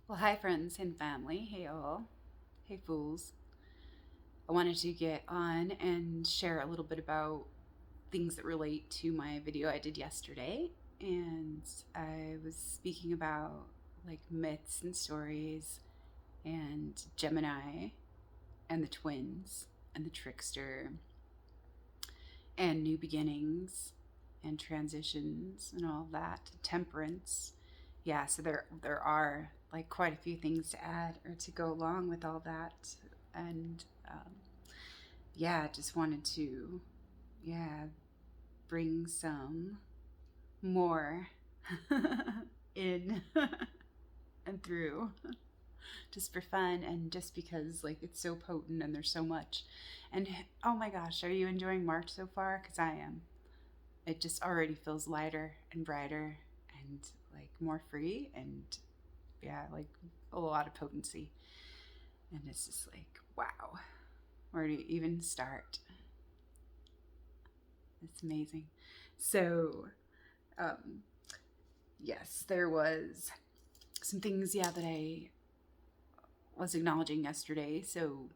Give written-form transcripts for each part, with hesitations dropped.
Well, hi, friends and family. Hey, all. Hey, fools. I wanted to get on and share a little bit about things that relate to my video I did yesterday. And I was speaking about like myths and stories and Gemini and the twins and the trickster and new beginnings and transitions and all of that. Temperance. Yeah, so there are like quite a few things to add or to go along with all that. And yeah, just wanted to yeah bring some more in and through just for fun and just because like it's so potent and there's so much. And oh my gosh, are you enjoying March so far? Because I am. It just already feels lighter and brighter and like more free and yeah, like a lot of potency. And it's just like, wow, where do you even start? It's amazing. So, um, yes, there was some things, yeah, that I was acknowledging yesterday. So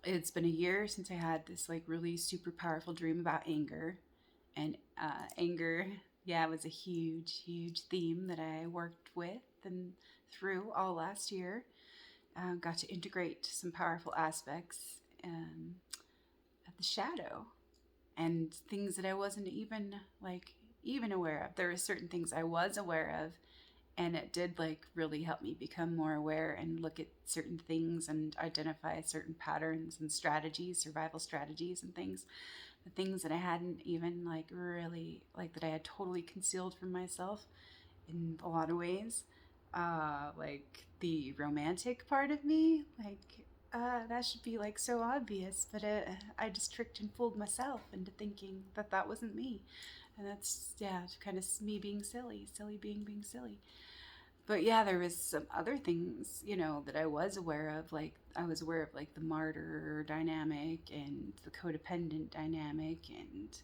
it's been a year since I had this like really super powerful dream about anger. And anger, yeah, was a huge theme that I worked with and through all last year. Got to integrate some powerful aspects of the shadow and things that I wasn't even aware of. There were certain things I was aware of, and it did like really help me become more aware and look at certain things and identify certain patterns and strategies, survival strategies and things. The things that I hadn't even like really like that I had totally concealed from myself in a lot of ways. Like the romantic part of me, like that should be like so obvious, but I just tricked and fooled myself into thinking that that wasn't me, and that's yeah, kind of me being silly being silly. But yeah, there was some other things, that I was aware of. Like I was aware of like the martyr dynamic and the codependent dynamic and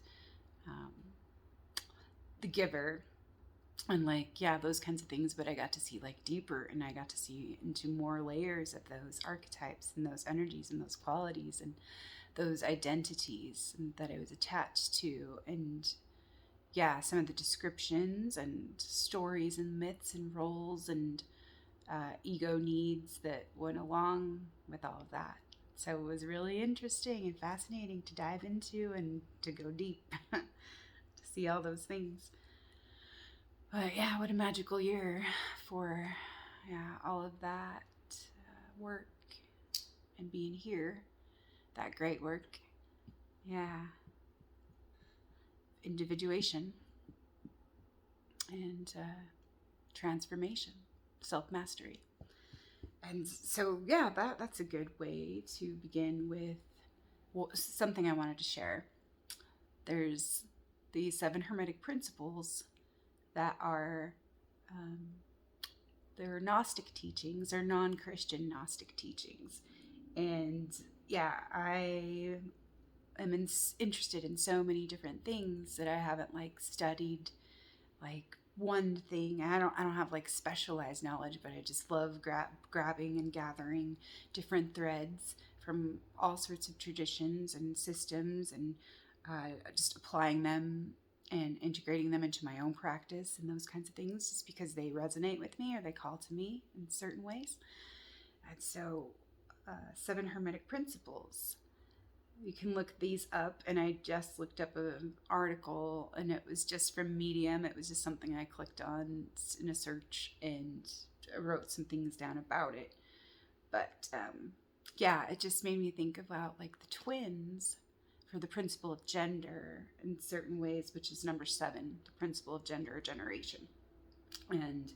um, the giver and like yeah, those kinds of things. But I got to see like deeper, and I got to see into more layers of those archetypes and those energies and those qualities and those identities that I was attached to. And yeah, some of the descriptions and stories and myths and roles and ego needs that went along with all of that. So it was really interesting and fascinating to dive into and to go deep to see all those things. But yeah, what a magical year for yeah, all of that work and being here. That great work. Yeah. Individuation and transformation, self mastery. And so, yeah, that's a good way to begin with something I wanted to share. There's the 7 Hermetic principles that are um, they're Gnostic teachings or non-Christian Gnostic teachings. And yeah, I am interested in so many different things that I haven't like studied like one thing. I don't have like specialized knowledge, but I just love grabbing and gathering different threads from all sorts of traditions and systems and just applying them and integrating them into my own practice and those kinds of things just because they resonate with me or they call to me in certain ways. And so 7 Hermetic principles, you can look these up. And I just looked up an article, and it was just from Medium. It was just something I clicked on in a search, and I wrote some things down about it. But yeah, it just made me think about like the twins for the principle of gender in certain ways, which is number 7, the principle of gender or generation. And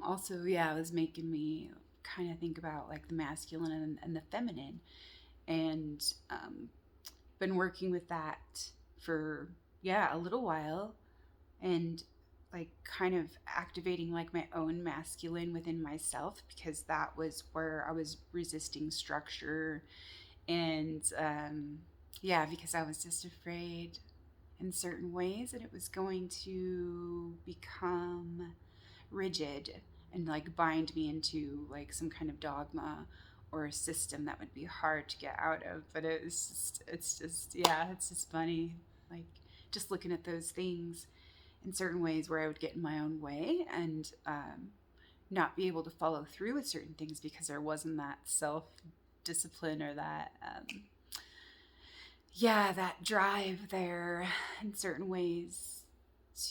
also, yeah, it was making me kind of think about like the masculine and the feminine. And been working with that for yeah, a little while, and like kind of activating like my own masculine within myself, because that was where I was resisting structure. And yeah, because I was just afraid in certain ways that it was going to become rigid and like bind me into like some kind of dogma or a system that would be hard to get out of. But it's just funny, like just looking at those things in certain ways where I would get in my own way and not be able to follow through with certain things because there wasn't that self discipline or that that drive there in certain ways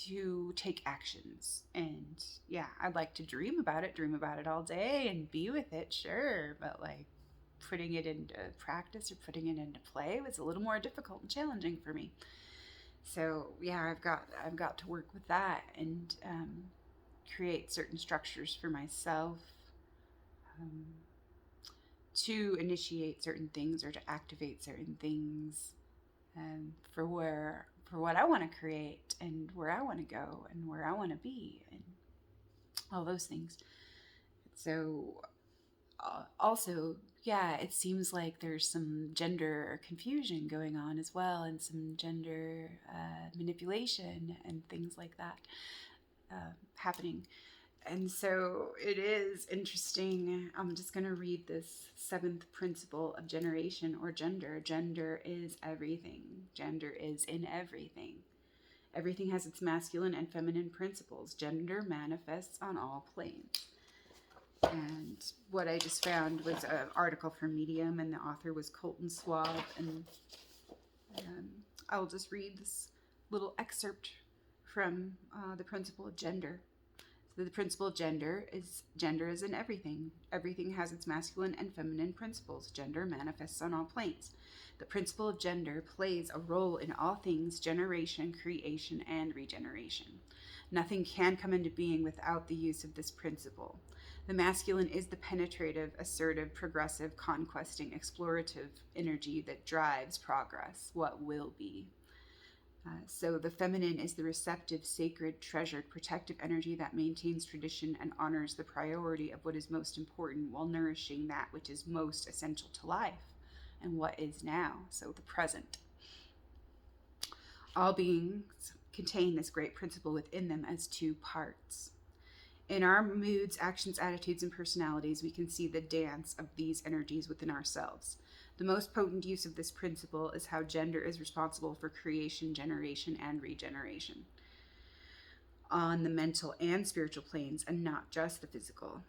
to take actions. And yeah, I'd like to dream about it all day and be with it, sure, but like putting it into practice or putting it into play was a little more difficult and challenging for me. So yeah, I've got to work with that and create certain structures for myself um, to initiate certain things or to activate certain things for what I want to create and where I want to go and where I want to be and all those things. So also, yeah, it seems like there's some gender confusion going on as well, and some gender manipulation and things like that happening. And so it is interesting. I'm just going to read this seventh principle of generation or gender. Gender is everything. Gender is in everything. Everything has its masculine and feminine principles. Gender manifests on all planes. And what I just found was an article from Medium, and the author was Colton Swab. And I'll just read this little excerpt from the principle of gender. So the principle of gender is in everything. Everything has its masculine and feminine principles. Gender manifests on all planes. The principle of gender plays a role in all things: generation, creation, and regeneration. Nothing can come into being without the use of this principle. The masculine is the penetrative, assertive, progressive, conquesting, explorative energy that drives progress, what will be. So the feminine is the receptive, sacred, treasured, protective energy that maintains tradition and honors the priority of what is most important while nourishing that which is most essential to life and what is now, so the present. All beings contain this great principle within them as two parts. In our moods, actions, attitudes, and personalities, we can see the dance of these energies within ourselves. The most potent use of this principle is how gender is responsible for creation, generation, and regeneration on the mental and spiritual planes, and not just the physical.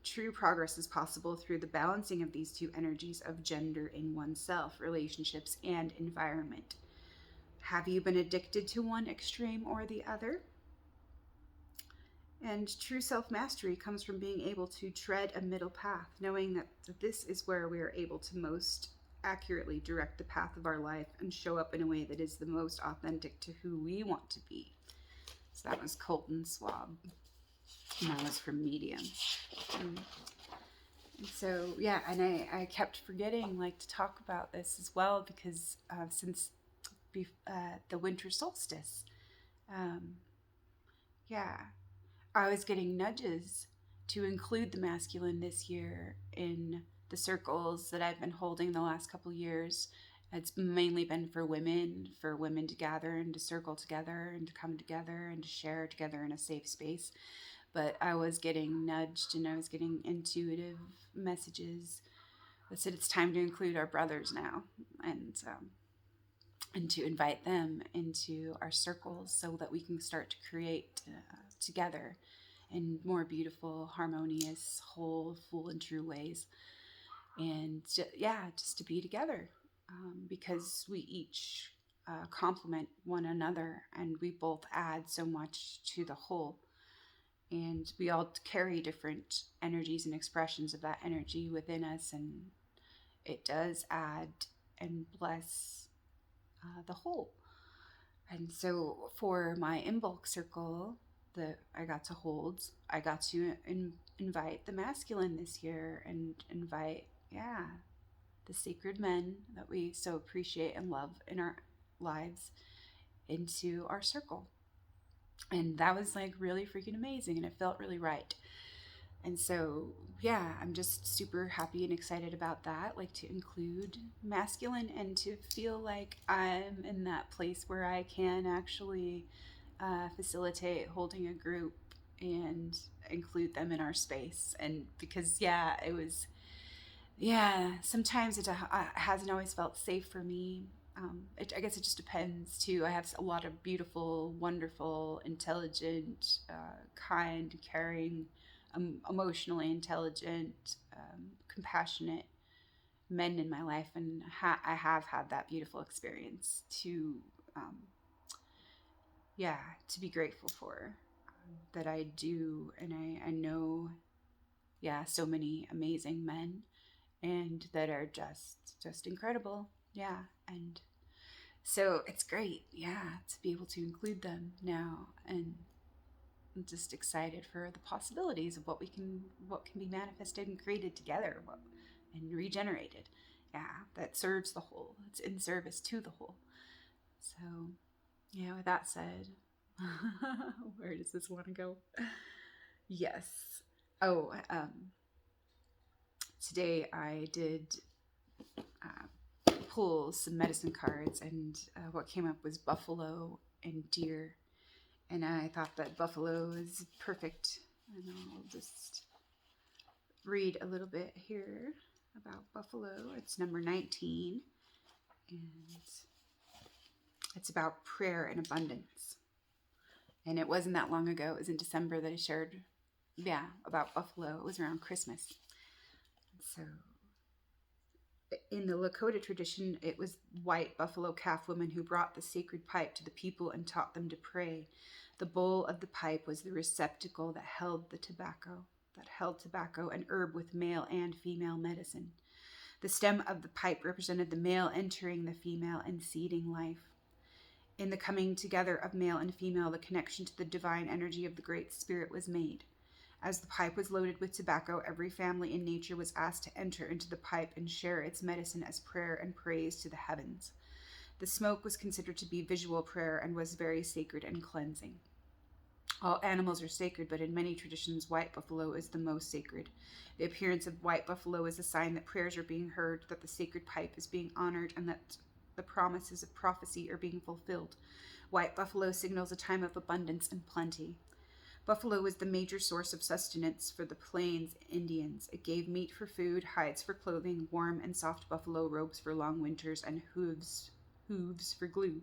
True progress is possible through the balancing of these two energies of gender in oneself, relationships, and environment. Have you been addicted to one extreme or the other? And true self-mastery comes from being able to tread a middle path, knowing that this is where we are able to most accurately direct the path of our life and show up in a way that is the most authentic to who we want to be. So that was Colton Swab, and that was from Medium. And so, yeah, and I kept forgetting like to talk about this as well because since the winter solstice, I was getting nudges to include the masculine this year in the circles that I've been holding the last couple years. It's mainly been for women to gather and to circle together and to come together and to share together in a safe space. But I was getting nudged and I was getting intuitive messages that said it's time to include our brothers now and to invite them into our circles so that we can start to create together in more beautiful, harmonious, whole, full, and true ways. And just to be together because we each complement one another and we both add so much to the whole. And we all carry different energies and expressions of that energy within us, and it does add and bless the whole. And so for my in-bulk circle that I got to hold, I got to invite the masculine this year and invite, the sacred men that we so appreciate and love in our lives into our circle. And that was like really freaking amazing, and it felt really right. And so, I'm just super happy and excited about that, like to include masculine and to feel like I'm in that place where I can actually facilitate holding a group and include them in our space. And because, it was, sometimes it hasn't always felt safe for me. I guess it just depends too. I have a lot of beautiful, wonderful, intelligent, kind, caring, emotionally intelligent, compassionate men in my life, and I have had that beautiful experience to, um, to be grateful for, that I do, and I know, so many amazing men, and that are just incredible, and so it's great, to be able to include them now, and I'm just excited for the possibilities of what can be manifested and created together, and regenerated. That serves the whole. It's in service to the whole. So, with that said, where does this want to go? Yes. Oh, today I did pull some medicine cards, and what came up was buffalo and deer. And I thought that buffalo is perfect. And I'll just read a little bit here about buffalo. It's number 19. And it's about prayer and abundance. And it wasn't that long ago. It was in December that I shared, about buffalo. It was around Christmas. So in the Lakota tradition, it was white buffalo calf women who brought the sacred pipe to the people and taught them to pray. The bowl of the pipe was the receptacle that held tobacco and herb with male and female medicine. The stem of the pipe represented the male entering the female and seeding life. In the coming together of male and female, the connection to the divine energy of the Great Spirit was made. As the pipe was loaded with tobacco, every family in nature was asked to enter into the pipe and share its medicine as prayer and praise to the heavens. The smoke was considered to be visual prayer and was very sacred and cleansing. All animals are sacred, but in many traditions, white buffalo is the most sacred. The appearance of white buffalo is a sign that prayers are being heard, that the sacred pipe is being honored, and that the promises of prophecy are being fulfilled. White buffalo signals a time of abundance and plenty. Buffalo was the major source of sustenance for the Plains Indians. It gave meat for food, hides for clothing, warm and soft buffalo robes for long winters, and hooves for glue.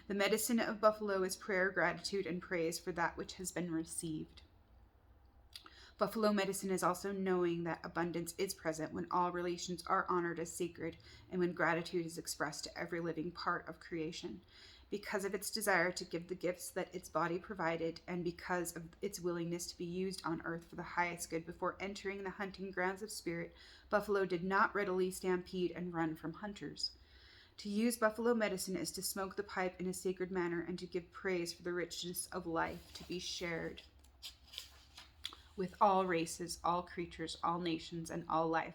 The medicine of buffalo is prayer, gratitude, and praise for that which has been received. Buffalo medicine is also knowing that abundance is present when all relations are honored as sacred and when gratitude is expressed to every living part of creation. Because of its desire to give the gifts that its body provided, and because of its willingness to be used on earth for the highest good before entering the hunting grounds of spirit, buffalo did not readily stampede and run from hunters. To use buffalo medicine is to smoke the pipe in a sacred manner and to give praise for the richness of life to be shared with all races, all creatures, all nations, and all life.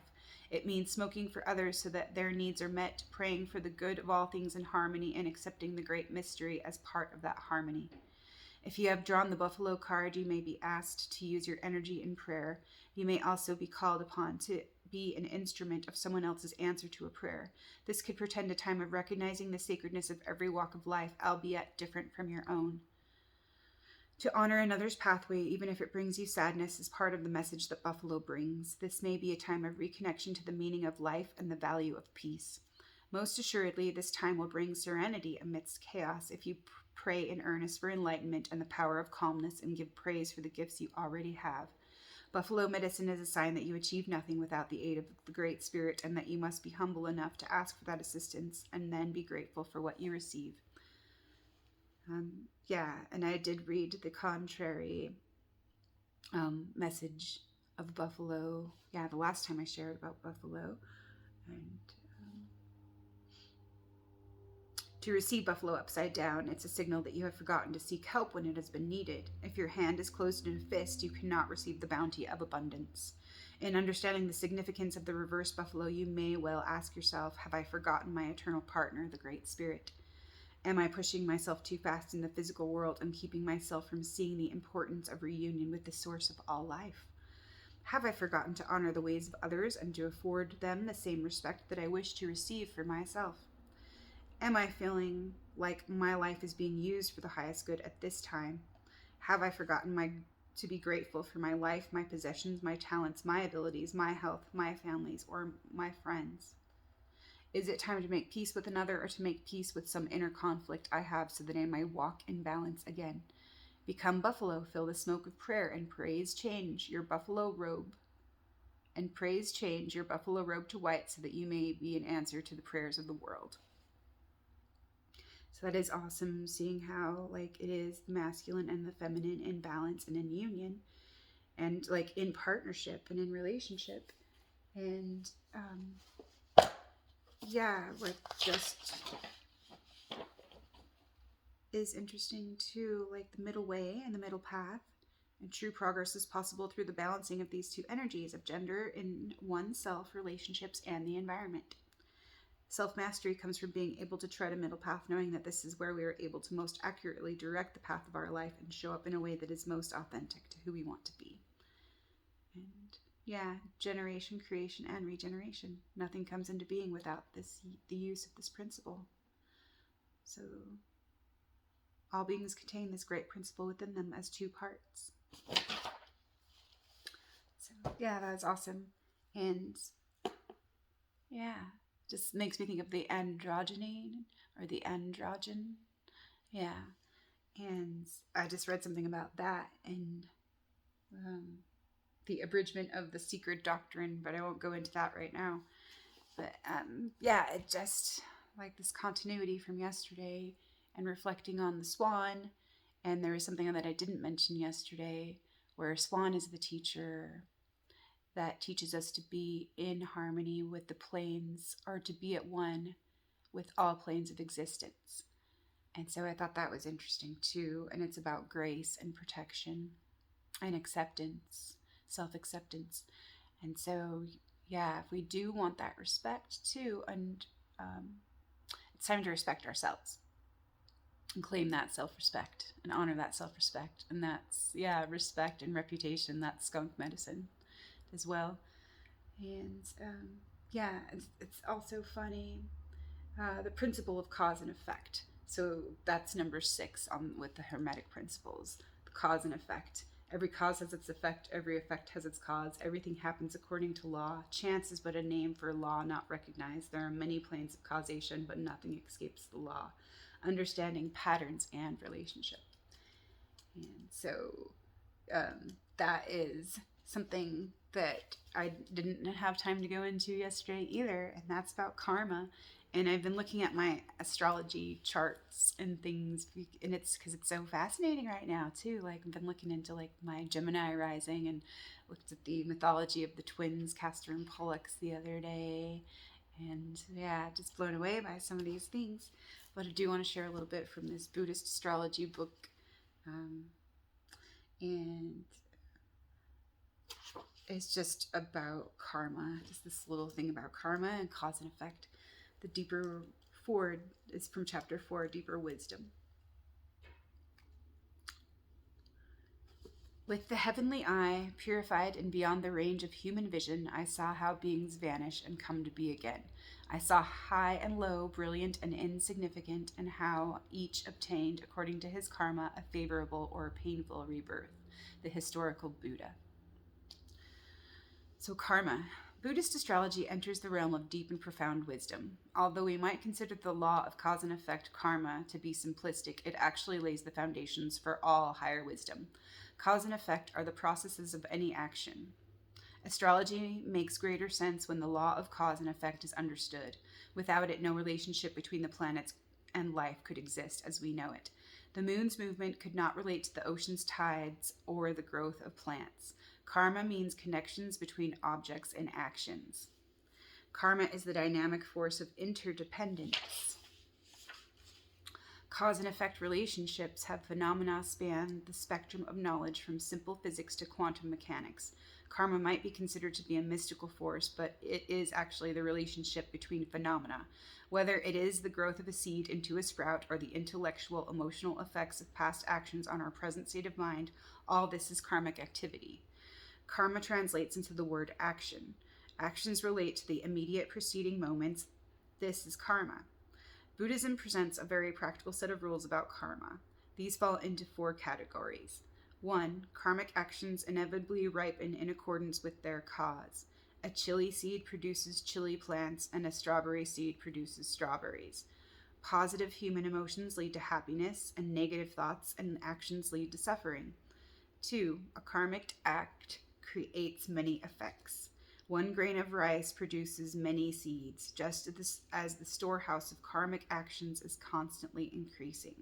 It means smoking for others so that their needs are met, praying for the good of all things in harmony, and accepting the great mystery as part of that harmony. If you have drawn the buffalo card, you may be asked to use your energy in prayer. You may also be called upon to be an instrument of someone else's answer to a prayer. This could portend a time of recognizing the sacredness of every walk of life, albeit different from your own. To honor another's pathway, even if it brings you sadness, is part of the message that buffalo brings. This may be a time of reconnection to the meaning of life and the value of peace. Most assuredly, this time will bring serenity amidst chaos if you pray in earnest for enlightenment and the power of calmness and give praise for the gifts you already have. Buffalo medicine is a sign that you achieve nothing without the aid of the Great Spirit, and that you must be humble enough to ask for that assistance and then be grateful for what you receive. And I did read the contrary message of buffalo. The last time I shared about buffalo. And to receive buffalo upside down, it's a signal that you have forgotten to seek help when it has been needed. If your hand is closed in a fist, you cannot receive the bounty of abundance. In understanding the significance of the reverse buffalo, you may well ask yourself, have I forgotten my eternal partner, the Great Spirit? Am I pushing myself too fast in the physical world and keeping myself from seeing the importance of reunion with the source of all life? Have I forgotten to honor the ways of others and to afford them the same respect that I wish to receive for myself? Am I feeling like my life is being used for the highest good at this time? Have I forgotten my to be grateful for my life, my possessions, my talents, my abilities, my health, my families, or my friends? Is it time to make peace with another or to make peace with some inner conflict I have so that I may walk in balance again? Become buffalo, fill the smoke of prayer, and praise change your buffalo robe. And praise change your buffalo robe to white so that you may be an answer to the prayers of the world. So that is awesome, seeing how like it is the masculine and the feminine in balance and in union, and like in partnership and in relationship. And yeah, what just is interesting too, like the middle way and the middle path. And true progress is possible through the balancing of these two energies of gender in oneself, relationships, and the environment. Self-mastery comes from being able to tread a middle path, knowing that this is where we are able to most accurately direct the path of our life and show up in a way that is most authentic to who we want to be. And yeah, generation, creation, and regeneration. Nothing comes into being without the use of this principle. So all beings contain this great principle within them as two parts. So yeah, that was awesome. And yeah, just makes me think of the androgyne or the androgen. Yeah. And I just read something about that in the abridgment of the Secret Doctrine, but I won't go into that right now. But yeah, it just like this continuity from yesterday and reflecting on the swan. And there was something that I didn't mention yesterday where swan is the teacher that teaches us to be in harmony with the planes, or to be at one with all planes of existence. And so I thought that was interesting too. And it's about grace and protection and acceptance, self-acceptance. And so, yeah, if we do want that respect too, and it's time to respect ourselves and claim that self-respect and honor that self-respect. And that's, yeah, respect and reputation. That's skunk medicine as well. And yeah, it's also funny, the principle of cause and effect. So that's number 6 with the Hermetic principles, the cause and effect. Every cause has its effect, every effect has its cause. Everything happens according to law. Chance is but a name for a law not recognized. There are many planes of causation, but nothing escapes the law. Understanding patterns and relationship. And so that is something that I didn't have time to go into yesterday either, and that's about karma. And I've been looking at my astrology charts and things, and it's because it's so fascinating right now too. Like I've been looking into like my Gemini rising and looked at the mythology of the twins, Castor and Pollux, the other day, and yeah, just blown away by some of these things. But I do want to share a little bit from this Buddhist astrology book, and it's just about karma, just this little thing about karma and cause and effect. The deeper forward is from chapter 4, Deeper Wisdom. With the heavenly eye, purified and beyond the range of human vision, I saw how beings vanish and come to be again. I saw high and low, brilliant and insignificant, and how each obtained, according to his karma, a favorable or a painful rebirth. The historical Buddha. So karma. Buddhist astrology enters the realm of deep and profound wisdom. Although we might consider the law of cause and effect, karma, to be simplistic, it actually lays the foundations for all higher wisdom. Cause and effect are the processes of any action. Astrology makes greater sense when the law of cause and effect is understood. Without it, no relationship between the planets and life could exist as we know it. The moon's movement could not relate to the ocean's tides or the growth of plants. Karma means connections between objects and actions. Karma is the dynamic force of interdependence. Cause and effect relationships have phenomena span the spectrum of knowledge from simple physics to quantum mechanics. Karma might be considered to be a mystical force, but it is actually the relationship between phenomena. Whether it is the growth of a seed into a sprout or the intellectual, emotional effects of past actions on our present state of mind, all this is karmic activity. Karma translates into the word action. Actions relate to the immediate preceding moments. This is karma. Buddhism presents a very practical set of rules about karma. These fall into 4 categories. 1. Karmic actions inevitably ripen in accordance with their cause. A chili seed produces chili plants, and a strawberry seed produces strawberries. Positive human emotions lead to happiness, and negative thoughts and actions lead to suffering. 2. A karmic act creates many effects. 1 grain of rice produces many seeds, just as the storehouse of karmic actions is constantly increasing.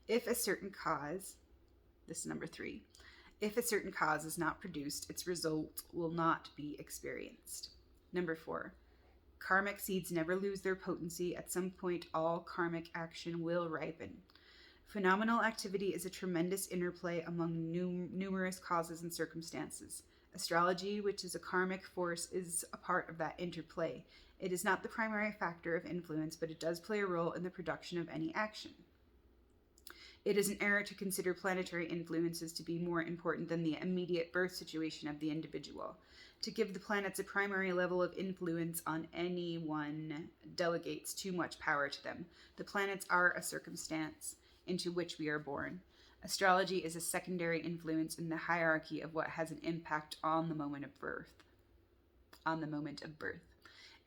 If a certain cause, this is number 3, if a certain cause is not produced, its result will not be experienced. Number 4, karmic seeds never lose their potency. At some point, all karmic action will ripen. Phenomenal activity is a tremendous interplay among numerous causes and circumstances. Astrology, which is a karmic force, is a part of that interplay. It is not the primary factor of influence, but it does play a role in the production of any action. It is an error to consider planetary influences to be more important than the immediate birth situation of the individual. To give the planets a primary level of influence on anyone delegates too much power to them. The planets are a circumstance into which we are born. Astrology is a secondary influence in the hierarchy of what has an impact on the moment of birth.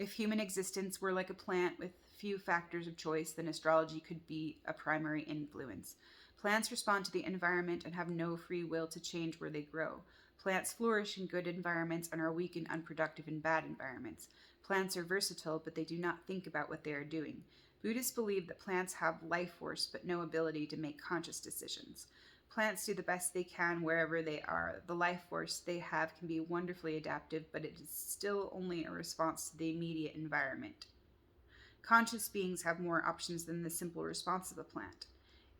If human existence were like a plant with few factors of choice, then astrology could be a primary influence. Plants respond to the environment and have no free will to change where they grow. Plants flourish in good environments and are weak and unproductive in bad environments. Plants are versatile, but they do not think about what they are doing. Buddhists believe that plants have life force, but no ability to make conscious decisions. Plants do the best they can wherever they are. The life force they have can be wonderfully adaptive, but it is still only a response to the immediate environment. Conscious beings have more options than the simple response of a plant.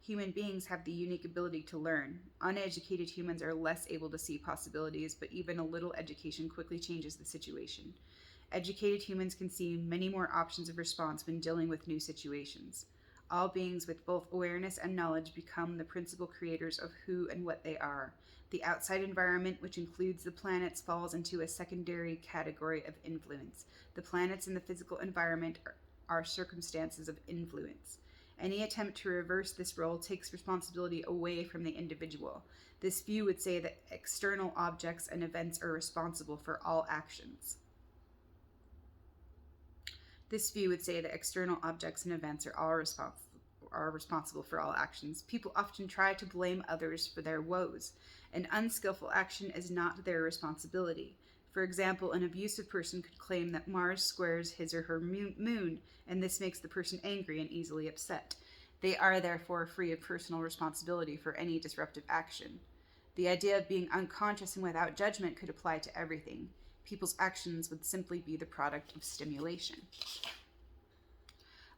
Human beings have the unique ability to learn. Uneducated humans are less able to see possibilities, but even a little education quickly changes the situation. Educated humans can see many more options of response when dealing with new situations. All beings with both awareness and knowledge become the principal creators of who and what they are. The outside environment, which includes the planets, falls into a secondary category of influence. The planets and the physical environment are circumstances of influence. Any attempt to reverse this role takes responsibility away from the individual. This view would say that external objects and events are responsible for all actions. Responsible for all actions. People often try to blame others for their woes. An unskillful action is not their responsibility. For example, an abusive person could claim that Mars squares his or her moon, and this makes the person angry and easily upset. They are therefore free of personal responsibility for any disruptive action. The idea of being unconscious and without judgment could apply to everything. People's actions would simply be the product of stimulation.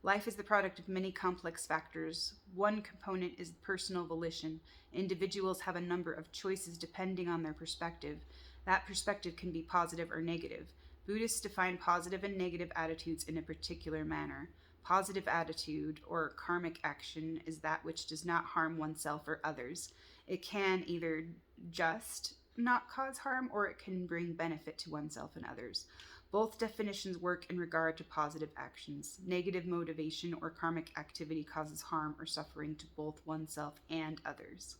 Life is the product of many complex factors. One component is personal volition. Individuals have a number of choices depending on their perspective. That perspective can be positive or negative. Buddhists define positive and negative attitudes in a particular manner. Positive attitude, or karmic action, is that which does not harm oneself or others. It can either just not cause harm, or it can bring benefit to oneself and others. Both definitions work in regard to positive actions. Negative motivation or karmic activity causes harm or suffering to both oneself and others.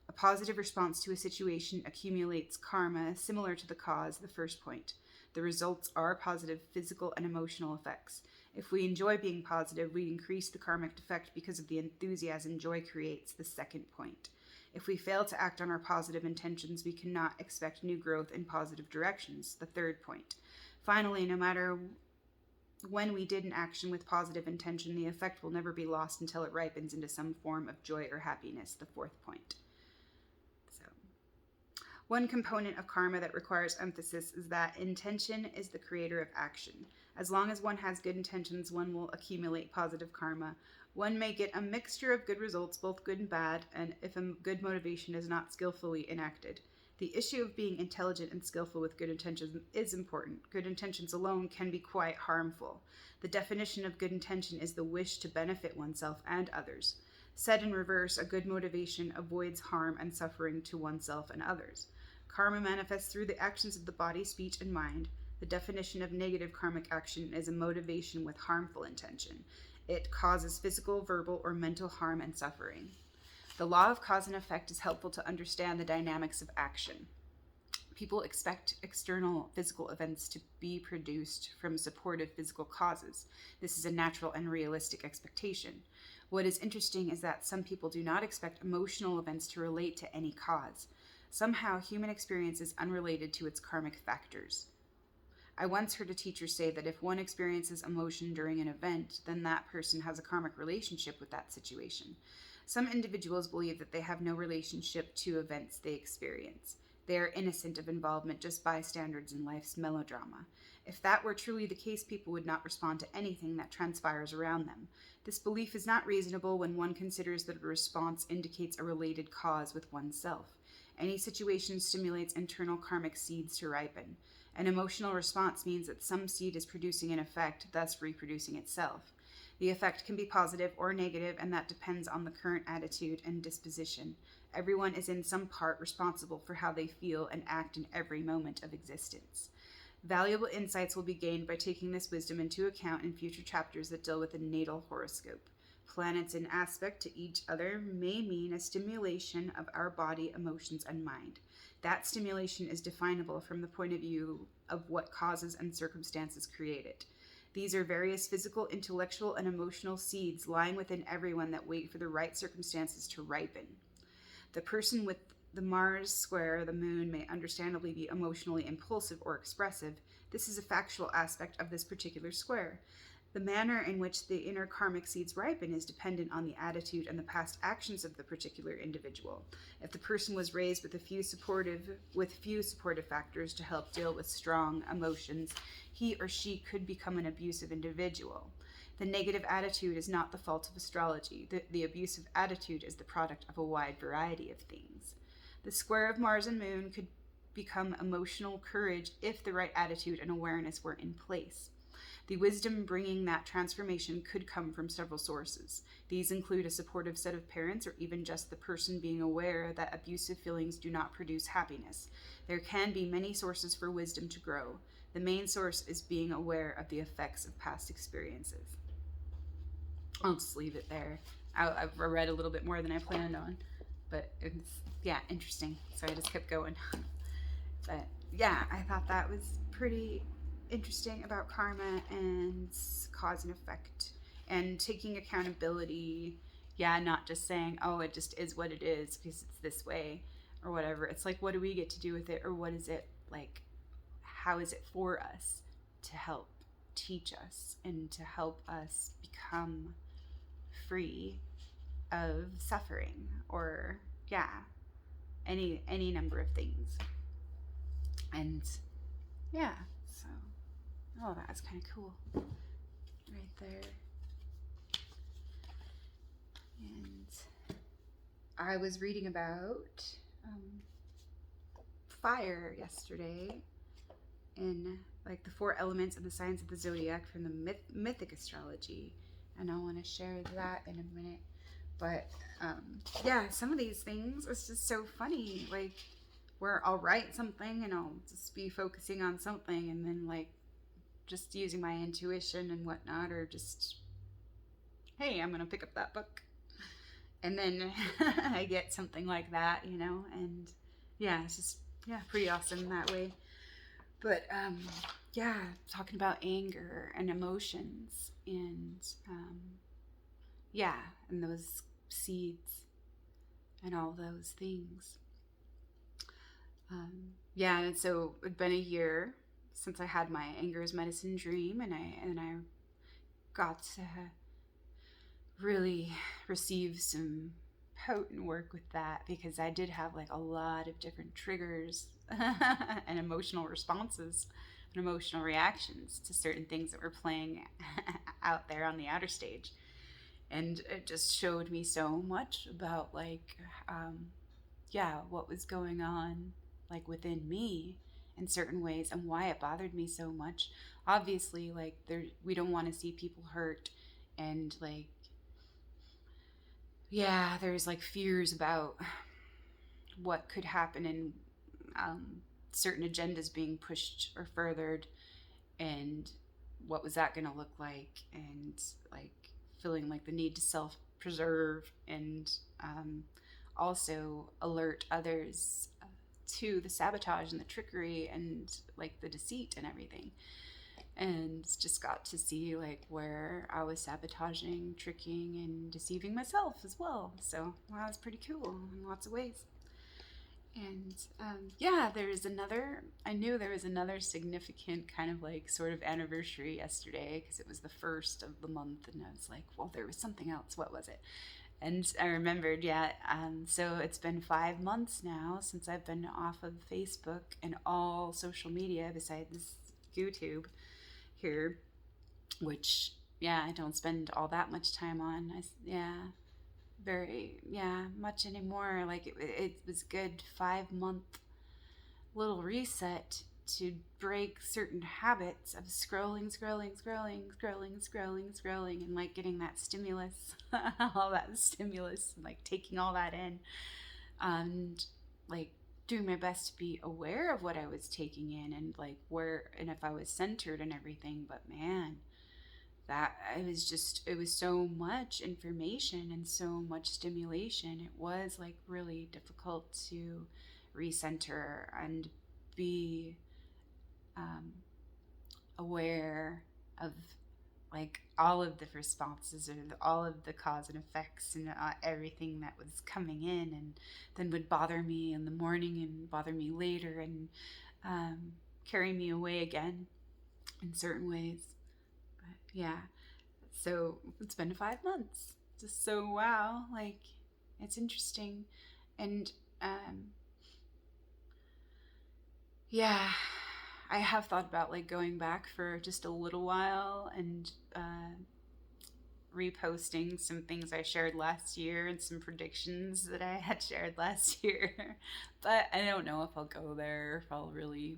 A positive response to a situation accumulates karma similar to the cause, the first point. The results are positive physical and emotional effects. If we enjoy being positive, we increase the karmic effect because of the enthusiasm joy creates, the second point. If we fail to act on our positive intentions, we cannot expect new growth in positive directions, the third point. Finally, no matter when we did an action with positive intention, the effect will never be lost until it ripens into some form of joy or happiness, the fourth point. One component of karma that requires emphasis is that intention is the creator of action. As long as one has good intentions, one will accumulate positive karma. One may get a mixture of good results, both good and bad, and if a good motivation is not skillfully enacted. The issue of being intelligent and skillful with good intentions is important. Good intentions alone can be quite harmful. The definition of good intention is the wish to benefit oneself and others. Said in reverse, a good motivation avoids harm and suffering to oneself and others. Karma manifests through the actions of the body, speech, and mind. The definition of negative karmic action is a motivation with harmful intention. It causes physical, verbal, or mental harm and suffering. The law of cause and effect is helpful to understand the dynamics of action. People expect external physical events to be produced from supportive physical causes. This is a natural and realistic expectation. What is interesting is that some people do not expect emotional events to relate to any cause. Somehow, human experience is unrelated to its karmic factors. I once heard a teacher say that if one experiences emotion during an event, then that person has a karmic relationship with that situation. Some individuals believe that they have no relationship to events they experience. They are innocent of involvement, just bystanders in life's melodrama. If that were truly the case, people would not respond to anything that transpires around them. This belief is not reasonable when one considers that a response indicates a related cause with oneself. Any situation stimulates internal karmic seeds to ripen. An emotional response means that some seed is producing an effect, thus reproducing itself. The effect can be positive or negative, and that depends on the current attitude and disposition. Everyone is in some part responsible for how they feel and act in every moment of existence. Valuable insights will be gained by taking this wisdom into account in future chapters that deal with the natal horoscope. Planets in aspect to each other may mean a stimulation of our body, emotions, and mind. That stimulation is definable from the point of view of what causes and circumstances create it. These are various physical, intellectual, and emotional seeds lying within everyone that wait for the right circumstances to ripen. The person with the Mars square, the moon, may understandably be emotionally impulsive or expressive. This is a factual aspect of this particular square. The manner in which the inner karmic seeds ripen is dependent on the attitude and the past actions of the particular individual. If the person was raised with few supportive factors to help deal with strong emotions, he or she could become an abusive individual. The negative attitude is not the fault of astrology. The abusive attitude is the product of a wide variety of things. The square of Mars and Moon could become emotional courage if the right attitude and awareness were in place. The wisdom bringing that transformation could come from several sources. These include a supportive set of parents, or even just the person being aware that abusive feelings do not produce happiness. There can be many sources for wisdom to grow. The main source is being aware of the effects of past experiences. I'll just leave it there. I've read a little bit more than I planned on, but it's, interesting. So I just kept going. But yeah, I thought that was pretty interesting about karma and cause and effect and taking accountability. Not just saying, oh, it just is what it is because it's this way or whatever. It's like, what do we get to do with it, or what is it like? How is it for us to help teach us and to help us become free of suffering, or any number of things. And so that's kind of cool right there. And I was reading about fire yesterday in like the 4 elements of the signs of the zodiac from the mythic astrology, and I want to share that in a minute. But some of these things, it's just so funny. Like, where I'll write something and I'll just be focusing on something, and then like just using my intuition and whatnot, or just, hey, I'm gonna pick up that book, and then I get something like that, and it's just pretty awesome that way. But talking about anger and emotions and and those seeds and all those things. And so it'd been a year since I had my anger as medicine dream, and I got to really receive some potent work with that, because I did have like a lot of different triggers and emotional responses and emotional reactions to certain things that were playing out there on the outer stage. And it just showed me so much about like what was going on like within me in certain ways, and why it bothered me so much. Obviously, like we don't want to see people hurt, and like there's like fears about what could happen, and certain agendas being pushed or furthered, and what was that going to look like, and like feeling like the need to self-preserve, and also alert others to the sabotage and the trickery and like the deceit and everything. And just got to see like where I was sabotaging, tricking, and deceiving myself as well. So that was pretty cool in lots of ways. And yeah, I knew there was another significant kind of like sort of anniversary yesterday because it was the first of the month. And I was like, well, there was something else. What was it? And I remembered, yeah. So it's been 5 months now since I've been off of Facebook and all social media besides YouTube here, which, yeah, I don't spend all that much time on. Much anymore. Like it was good 5 month little reset to break certain habits of scrolling, and like getting that stimulus, all that stimulus, and like taking all that in, and like doing my best to be aware of what I was taking in and like where and if I was centered and everything. But man, that it was so much information and so much stimulation. It was like really difficult to recenter and be aware of like all of the responses or all of the cause and effects and everything that was coming in and then would bother me in the morning and bother me later and carry me away again in certain ways. But yeah, so it's been 5 months. Just so wow, like it's interesting. And yeah, I have thought about like going back for just a little while and reposting some things I shared last year and some predictions that I had shared last year. But I don't know if I'll go there, if I'll really,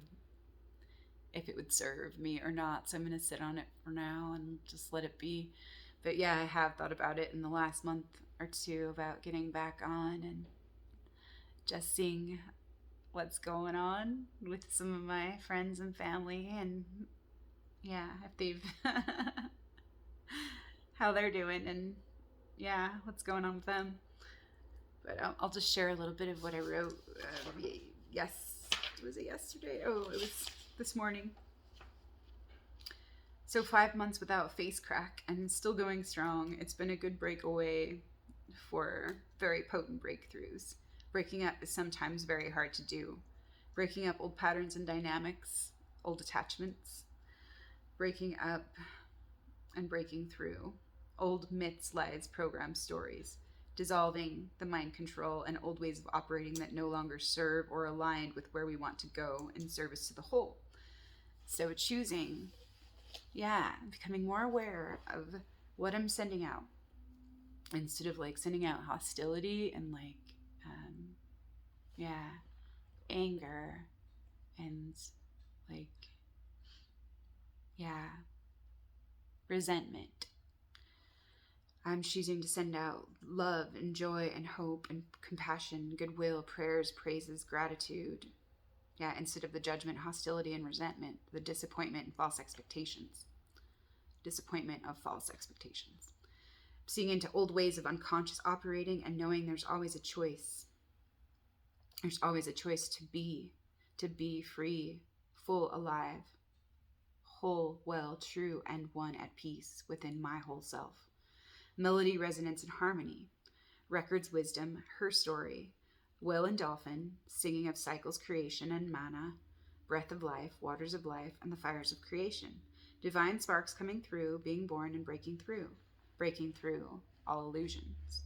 if it would serve me or not. So I'm going to sit on it for now and just let it be. But yeah, I have thought about it in the last month or two about getting back on and just seeing what's going on with some of my friends and family, and yeah, if they've how they're doing, and yeah, what's going on with them. But I'll just share a little bit of what I wrote. Yes, was it yesterday? Oh, it was this morning. So 5 months without face crack and still going strong. It's been a good breakaway for very potent breakthroughs. Breaking up is sometimes very hard to do. Breaking up old patterns and dynamics, old attachments. Breaking up and breaking through old myths, lies, programs, stories. Dissolving the mind control and old ways of operating that no longer serve or align with where we want to go in service to the whole. So choosing, becoming more aware of what I'm sending out instead of like sending out hostility and like anger and like resentment. I'm choosing to send out love and joy and hope and compassion, goodwill, prayers, praises, gratitude, instead of the judgment, hostility, and resentment, the disappointment and false expectations. Seeing into old ways of unconscious operating and knowing there's always a choice. There's always a choice to be free, full, alive, whole, well, true, and one at peace within my whole self. Melody, resonance, and harmony. Records, wisdom, her story. Whale and dolphin, singing of cycles, creation, and mana. Breath of life, waters of life, and the fires of creation. Divine sparks coming through, being born and breaking through all illusions.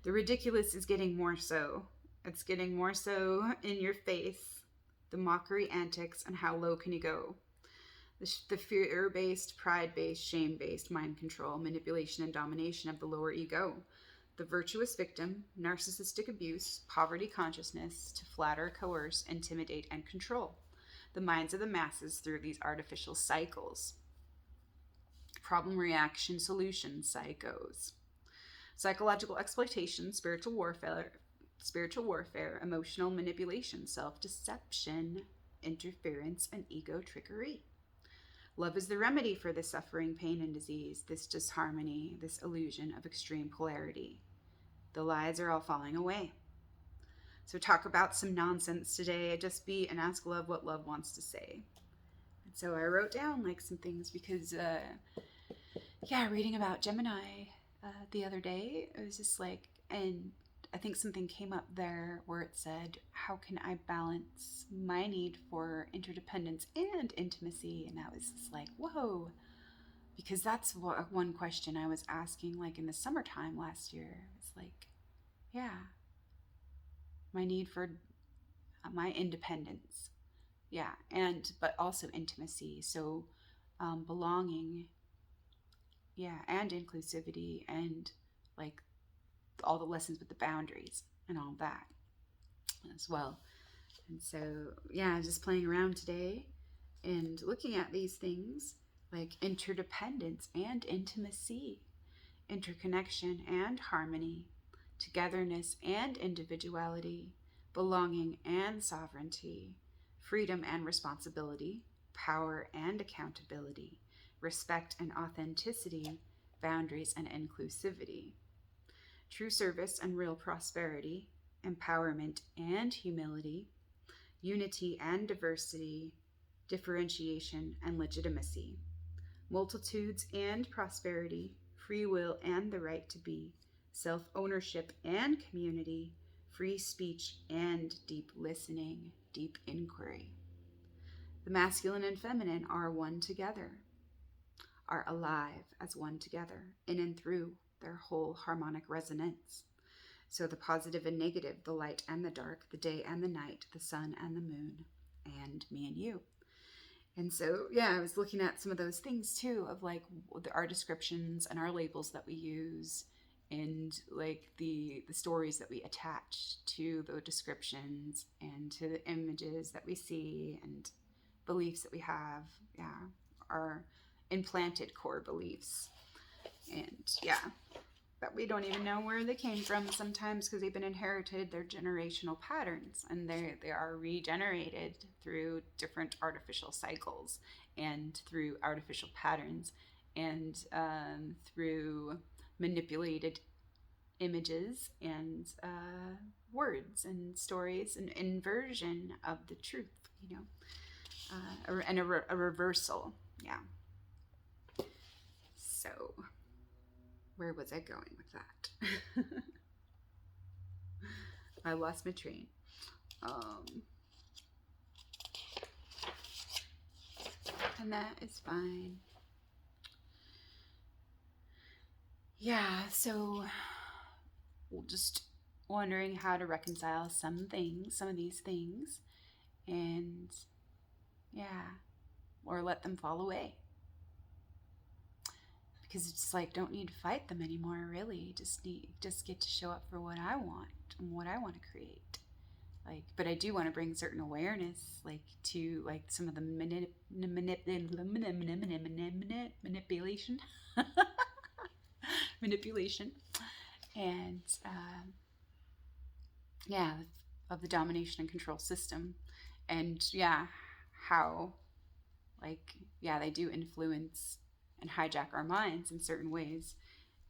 The ridiculous is getting more so. It's getting more so in your face. The mockery, antics, and how low can you go? The fear-based, pride-based, shame-based mind control, manipulation, and domination of the lower ego. The virtuous victim, narcissistic abuse, poverty consciousness to flatter, coerce, intimidate, and control the minds of the masses through these artificial cycles. Problem, reaction, solution, psychos. Psychological exploitation, spiritual warfare, emotional manipulation, self-deception, interference, and ego trickery. Love is the remedy for this suffering, pain, and disease, this disharmony, this illusion of extreme polarity. The lies are all falling away. So talk about some nonsense today. Just be and ask love what love wants to say. And so I wrote down like some things because, reading about Gemini the other day, it was just like, and I think something came up there where it said, how can I balance my need for interdependence and intimacy? And that was just like, whoa. Because that's one question I was asking, like in the summertime last year. It's like, yeah, my need for my independence, yeah, but also intimacy. So belonging, yeah, and inclusivity, and like all the lessons with the boundaries and all that as well. And so, yeah, just playing around today and looking at these things like interdependence and intimacy, interconnection and harmony, togetherness and individuality, belonging and sovereignty, freedom and responsibility, power and accountability, respect and authenticity, boundaries and inclusivity, true service and real prosperity, empowerment and humility, unity and diversity, differentiation and legitimacy, multitudes and prosperity, free will and the right to be, self-ownership and community, free speech and deep listening, deep inquiry. The masculine and feminine are one together, are alive as one together, in and through their whole harmonic resonance. So the positive and negative, the light and the dark, the day and the night, the sun and the moon, and me and you. And so, yeah, I was looking at some of those things too, of like our descriptions and our labels that we use, and like the stories that we attach to the descriptions and to the images that we see and beliefs that we have, yeah, our implanted core beliefs. And yeah, that we don't even know where they came from sometimes because they've been inherited. They're generational patterns, and they are regenerated through different artificial cycles and through artificial patterns and through manipulated images and words and stories, and inversion of the truth, and a reversal. Yeah. So where was I going with that? I lost my train. And that is fine. Yeah, so we're just wondering how to reconcile some of these things, and yeah, or let them fall away. Because it's like, don't need to fight them anymore, really. Just get to show up for what I want and what I want to create. Like, but I do want to bring certain awareness, like, to like some of the manipulation, manipulation, and yeah, of the domination and control system, and yeah, how, like, yeah, they do influence and hijack our minds in certain ways.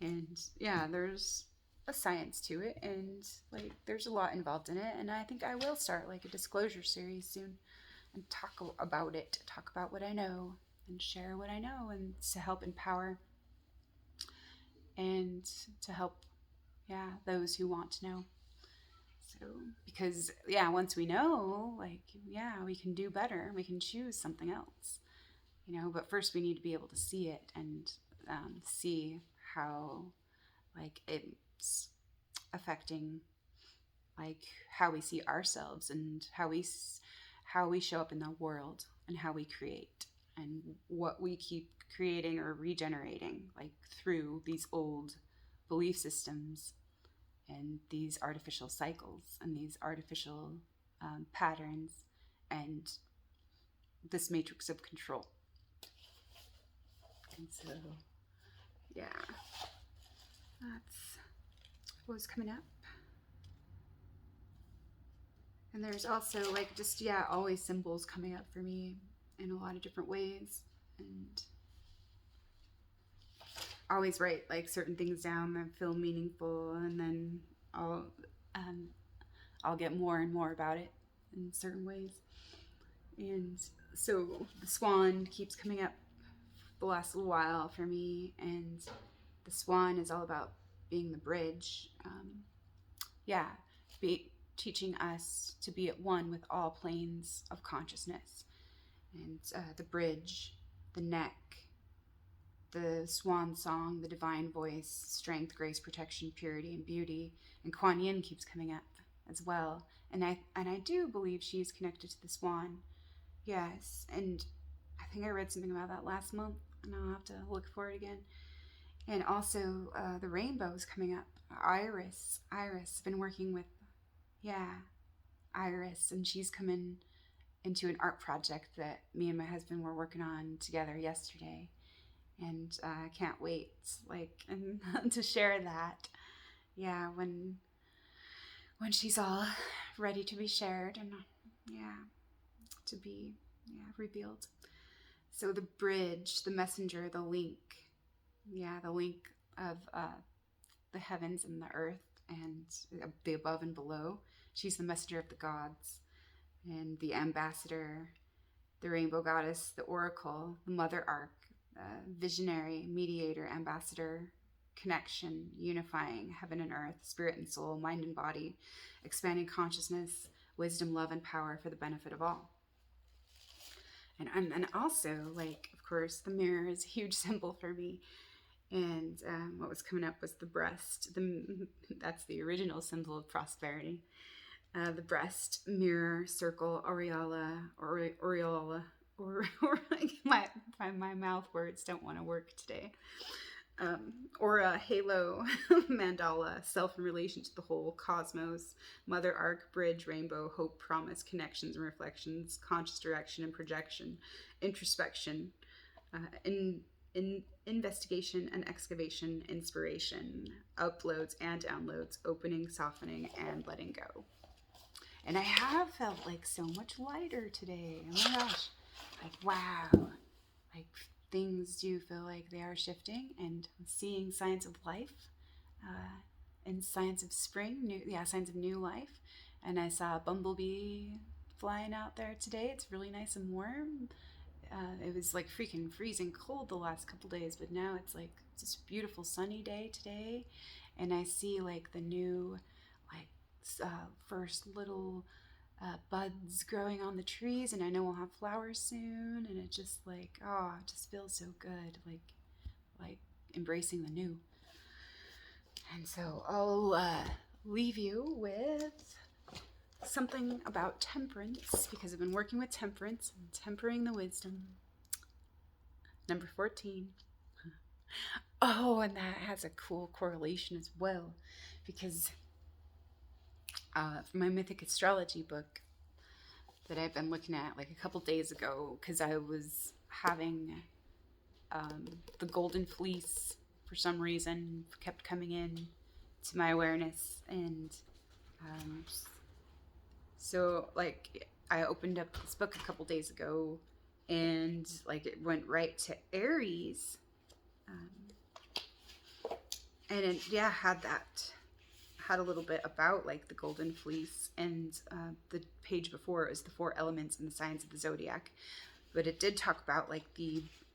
And yeah, there's a science to it, and like there's a lot involved in it, and I think I will start like a disclosure series soon and talk about it, talk about what I know and share what I know, and to help empower and to help, yeah, those who want to know. So because yeah, once we know, like, yeah, we can do better, we can choose something else, but first we need to be able to see it and see how like it's affecting like how we see ourselves and how we show up in the world and how we create and what we keep creating or regenerating, like through these old belief systems and these artificial cycles and these artificial patterns and this matrix of control. And so yeah, that's what was coming up. And there's also like just, yeah, always symbols coming up for me in a lot of different ways, and always write like certain things down that feel meaningful, and then I'll I'll get more and more about it in certain ways. And so the swan keeps coming up the last little while for me, and the swan is all about being the bridge. Yeah, teaching us to be at one with all planes of consciousness. And the bridge, the neck, the swan song, the divine voice, strength, grace, protection, purity, and beauty. And Kuan Yin keeps coming up as well. And I do believe she's connected to the swan. Yes, and I think I read something about that last month, and I'll have to look for it again. And also, the rainbow is coming up. Iris, I've been working with, yeah, Iris, and she's coming into an art project that me and my husband were working on together yesterday. And I can't wait, to share that. Yeah, when she's all ready to be shared and, yeah, to be, revealed. So the bridge, the messenger, the link, the link of the heavens and the earth and the above and below. She's the messenger of the gods and the ambassador, the rainbow goddess, the oracle, the mother arc, visionary, mediator, ambassador, connection, unifying heaven and earth, spirit and soul, mind and body, expanding consciousness, wisdom, love, and power for the benefit of all. And also, of course, the mirror is a huge symbol for me. And what was coming up was the breast. That's the original symbol of prosperity. The breast, mirror, circle, aureola, or my mouth words don't want to work today. Aura, halo, mandala, self in relation to the whole, cosmos, mother arc, bridge, rainbow, hope, promise, connections and reflections, conscious direction and projection, introspection, investigation and excavation, inspiration, uploads and downloads, opening, softening, and letting go. And I have felt so much lighter today. Oh my gosh. Wow. Things do feel like they are shifting, and I'm seeing signs of life and signs of spring, signs of new life. And I saw a bumblebee flying out there today. It's really nice and warm. It was freaking freezing cold the last couple days, but now it's just a beautiful sunny day today. And I see the new first little buds growing on the trees, and I know we'll have flowers soon, and it just it just feels so good, like embracing the new. And so I'll leave you with something about temperance, because I've been working with temperance and tempering the wisdom. Number 14. Oh, and that has a cool correlation as well, because my mythic astrology book that I've been looking at a couple days ago, because I was having the golden fleece for some reason kept coming in to my awareness, and so I opened up this book a couple days ago, and it went right to Aries, and it had a little bit about the golden fleece, and the page before it was the 4 elements and the signs of the zodiac, but it did talk about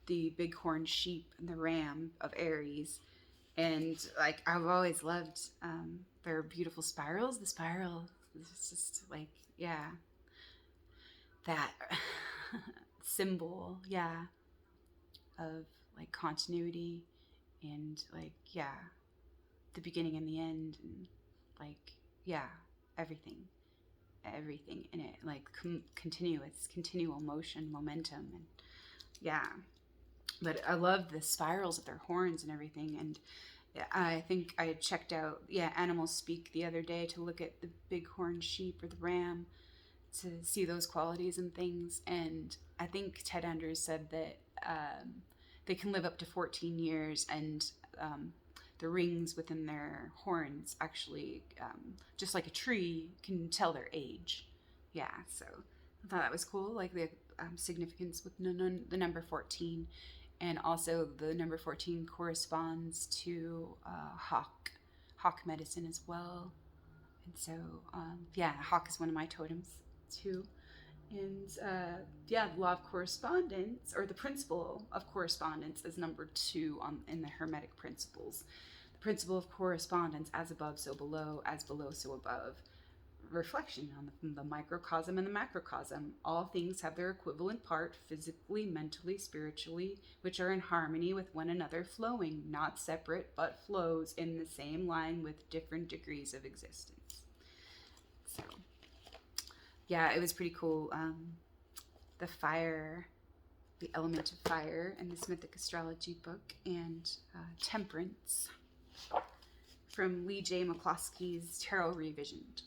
the bighorn sheep and the ram of Aries. And I've always loved their beautiful spirals. The spiral is just that symbol, of continuity and the beginning and the end, and everything in it, continual motion, momentum, and but I love the spirals of their horns and everything. And I think I checked out Animal Speak the other day to look at the bighorn sheep or the ram to see those qualities and things, and I think Ted Andrews said that they can live up to 14 years, and the rings within their horns actually, just like a tree, can tell their age. So I thought that was cool, the significance with the number 14. And also the number 14 corresponds to hawk medicine as well. And so, hawk is one of my totems too. And the law of correspondence, or the principle of correspondence, is number 2 in the Hermetic principles. The principle of correspondence, as above, so below, as below, so above. Reflection on the microcosm and the macrocosm. All things have their equivalent part, physically, mentally, spiritually, which are in harmony with one another, flowing, not separate, but flows in the same line with different degrees of existence. So, it was pretty cool. The fire, the element of fire in this mythic astrology book, and Temperance from Lee J. McCloskey's Tarot Revisioned.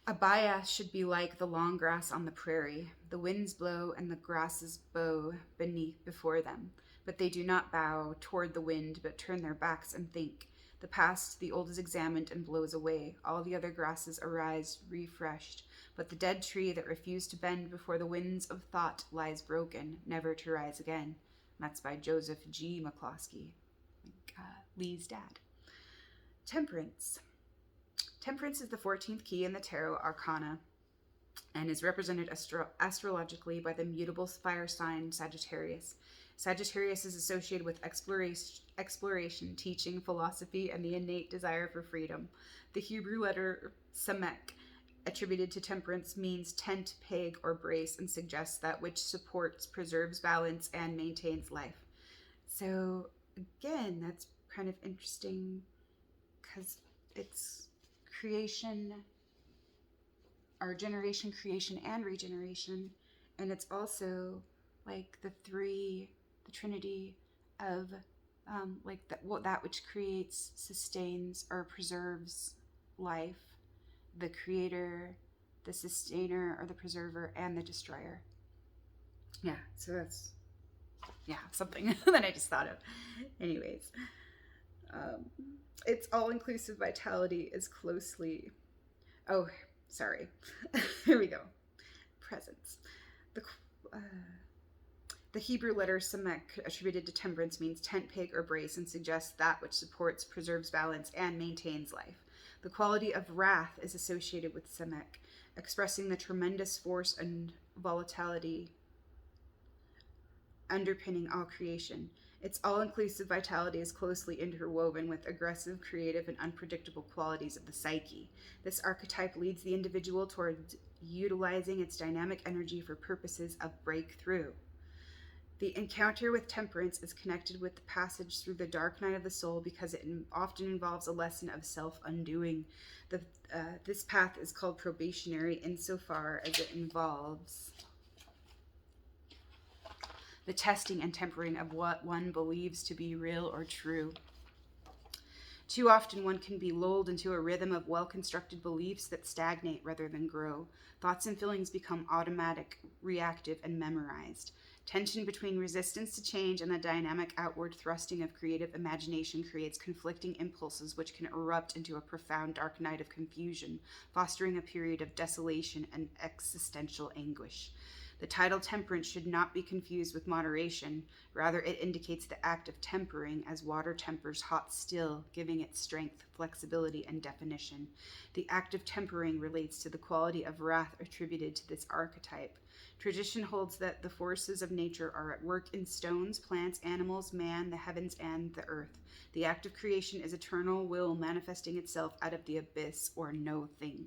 Abaya should be like the long grass on the prairie. The winds blow and the grasses bow before them, but they do not bow toward the wind, but turn their backs and think. The past, the old, is examined and blows away. All the other grasses arise refreshed, but the dead tree that refused to bend before the winds of thought lies broken, never to rise again. And that's by Joseph G. McCloskey, Lee's dad. Temperance. Temperance is the 14th key in the Tarot Arcana and is represented astrologically by the mutable fire sign Sagittarius. Sagittarius is associated with exploration, teaching, philosophy, and the innate desire for freedom. The Hebrew letter Samek, attributed to Temperance, means tent, peg, or brace, and suggests that which supports, preserves balance, and maintains life. So, again, that's kind of interesting because it's creation, our generation, creation, and regeneration. And it's also like the trinity of that which creates, sustains, or preserves life, the creator, the sustainer, or the preserver, and the destroyer. Yeah, so that's something that I just thought of. Anyways, its all-inclusive vitality is closely... Oh, sorry. Here we go. Presence. The Hebrew letter Samek, attributed to Temperance, means tent, peg, or brace, and suggests that which supports, preserves balance, and maintains life. The quality of wrath is associated with Samek, expressing the tremendous force and volatility underpinning all creation. Its all-inclusive vitality is closely interwoven with aggressive, creative, and unpredictable qualities of the psyche. This archetype leads the individual towards utilizing its dynamic energy for purposes of breakthrough. The encounter with Temperance is connected with the passage through the dark night of the soul because it often involves a lesson of self-undoing. This path is called probationary insofar as it involves the testing and tempering of what one believes to be real or true. Too often one can be lulled into a rhythm of well-constructed beliefs that stagnate rather than grow. Thoughts and feelings become automatic, reactive, and memorized. Tension between resistance to change and the dynamic outward thrusting of creative imagination creates conflicting impulses which can erupt into a profound dark night of confusion, fostering a period of desolation and existential anguish. The title Temperance should not be confused with moderation. Rather, it indicates the act of tempering as water tempers hot still, giving it strength, flexibility, and definition. The act of tempering relates to the quality of wrath attributed to this archetype. Tradition holds that the forces of nature are at work in stones, plants, animals, man, the heavens, and the earth. The act of creation is eternal will manifesting itself out of the abyss or no thing.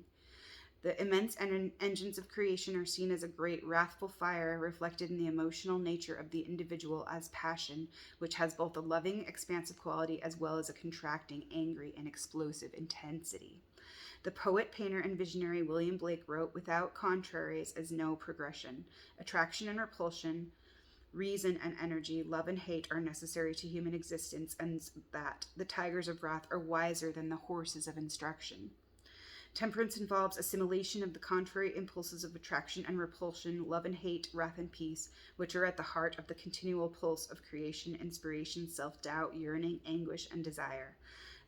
The immense engines of creation are seen as a great wrathful fire reflected in the emotional nature of the individual as passion, which has both a loving, expansive quality as well as a contracting, angry, and explosive intensity. The poet, painter, and visionary William Blake wrote, "Without contraries is no progression. Attraction and repulsion, reason and energy, love and hate are necessary to human existence, and that the tigers of wrath are wiser than the horses of instruction." Temperance involves assimilation of the contrary impulses of attraction and repulsion, love and hate, wrath and peace, which are at the heart of the continual pulse of creation, inspiration, self-doubt, yearning, anguish, and desire.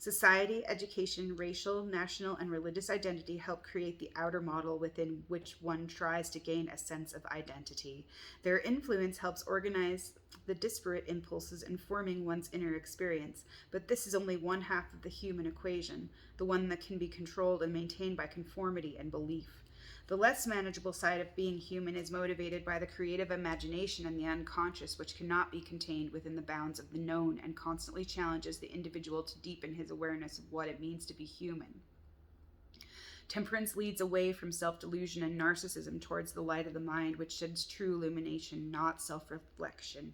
Society, education, racial, national, and religious identity help create the outer model within which one tries to gain a sense of identity. Their influence helps organize the disparate impulses informing one's inner experience, but this is only one half of the human equation, the one that can be controlled and maintained by conformity and belief. The less manageable side of being human is motivated by the creative imagination and the unconscious, which cannot be contained within the bounds of the known and constantly challenges the individual to deepen his awareness of what it means to be human. Temperance leads away from self-delusion and narcissism towards the light of the mind, which sheds true illumination, not self-reflection.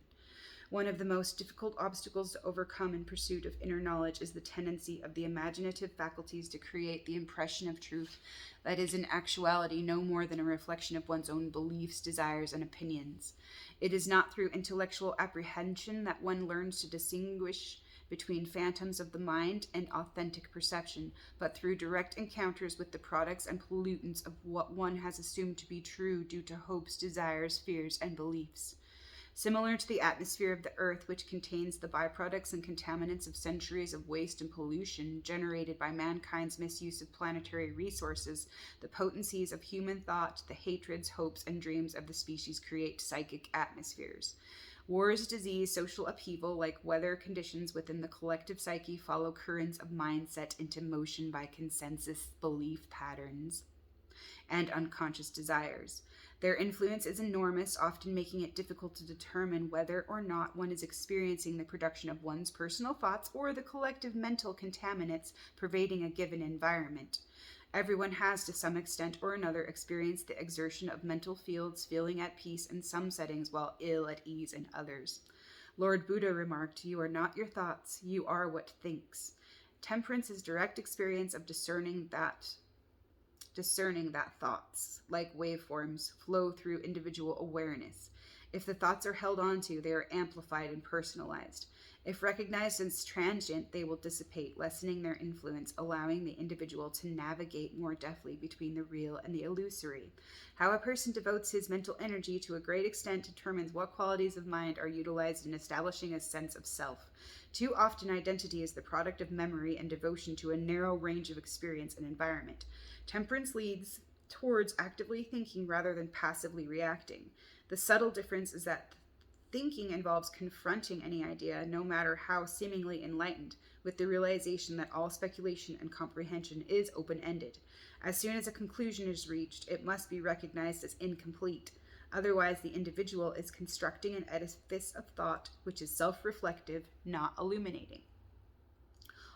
One of the most difficult obstacles to overcome in pursuit of inner knowledge is the tendency of the imaginative faculties to create the impression of truth that is in actuality no more than a reflection of one's own beliefs, desires, and opinions. It is not through intellectual apprehension that one learns to distinguish between phantoms of the mind and authentic perception, but through direct encounters with the products and pollutants of what one has assumed to be true due to hopes, desires, fears, and beliefs. Similar to the atmosphere of the earth, which contains the byproducts and contaminants of centuries of waste and pollution generated by mankind's misuse of planetary resources, the potencies of human thought, the hatreds, hopes, and dreams of the species create psychic atmospheres. Wars, disease, social upheaval, like weather conditions within the collective psyche, follow currents of mindset into motion by consensus belief patterns and unconscious desires. Their influence is enormous, often making it difficult to determine whether or not one is experiencing the production of one's personal thoughts or the collective mental contaminants pervading a given environment. Everyone has, to some extent or another, experienced the exertion of mental fields, feeling at peace in some settings while ill at ease in others. Lord Buddha remarked, "You are not your thoughts, you are what thinks." Temperance is direct experience of discerning that thoughts, like waveforms, flow through individual awareness. If the thoughts are held onto, they are amplified and personalized. If recognized as transient, they will dissipate, lessening their influence, allowing the individual to navigate more deftly between the real and the illusory. How a person devotes his mental energy to a great extent determines what qualities of mind are utilized in establishing a sense of self. Too often, identity is the product of memory and devotion to a narrow range of experience and environment. Temperance leads towards actively thinking rather than passively reacting. The subtle difference is that thinking involves confronting any idea, no matter how seemingly enlightened, with the realization that all speculation and comprehension is open-ended. As soon as a conclusion is reached, it must be recognized as incomplete. Otherwise, the individual is constructing an edifice of thought which is self-reflective, not illuminating.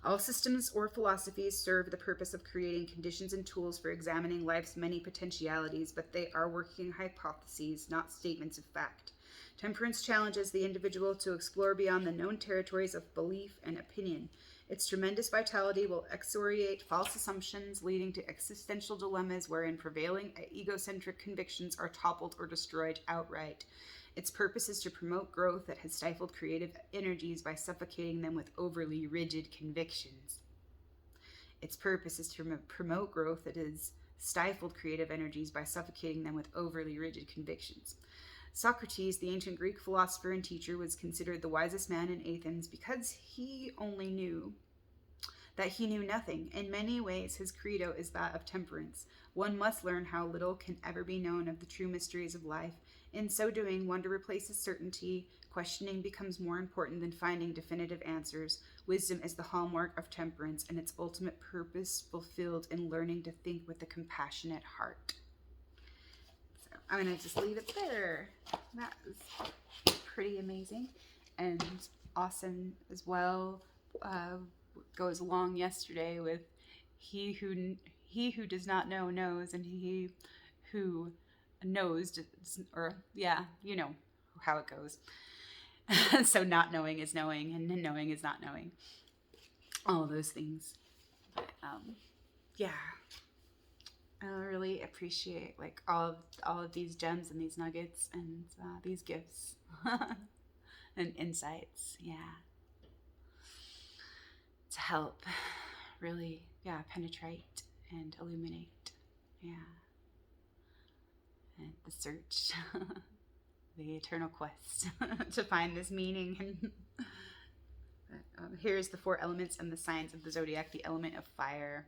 All systems or philosophies serve the purpose of creating conditions and tools for examining life's many potentialities, but they are working hypotheses, not statements of fact. Temperance challenges the individual to explore beyond the known territories of belief and opinion. Its tremendous vitality will excoriate false assumptions, leading to existential dilemmas wherein prevailing egocentric convictions are toppled or destroyed outright. Its purpose is to promote growth that has stifled creative energies by suffocating them with overly rigid convictions. Its purpose is to promote growth that has stifled creative energies by suffocating them with overly rigid convictions. Socrates, the ancient Greek philosopher and teacher, was considered the wisest man in Athens because he only knew that he knew nothing. In many ways, his credo is that of temperance. One must learn how little can ever be known of the true mysteries of life. In so doing, wonder replaces certainty, questioning becomes more important than finding definitive answers. Wisdom is the hallmark of temperance, and its ultimate purpose fulfilled in learning to think with a compassionate heart. So I'm going to just leave it there. That is pretty amazing and awesome as well. Goes along yesterday with he who does not know knows, and he who knows, or yeah, you know how it goes. So not knowing is knowing, and knowing is not knowing. All of those things. But, yeah, I really appreciate like all of these gems and these nuggets and these gifts and insights. Yeah. To help really, penetrate and illuminate, and the search, the eternal quest to find this meaning. But, Here's the four elements and the signs of the zodiac. The element of fire.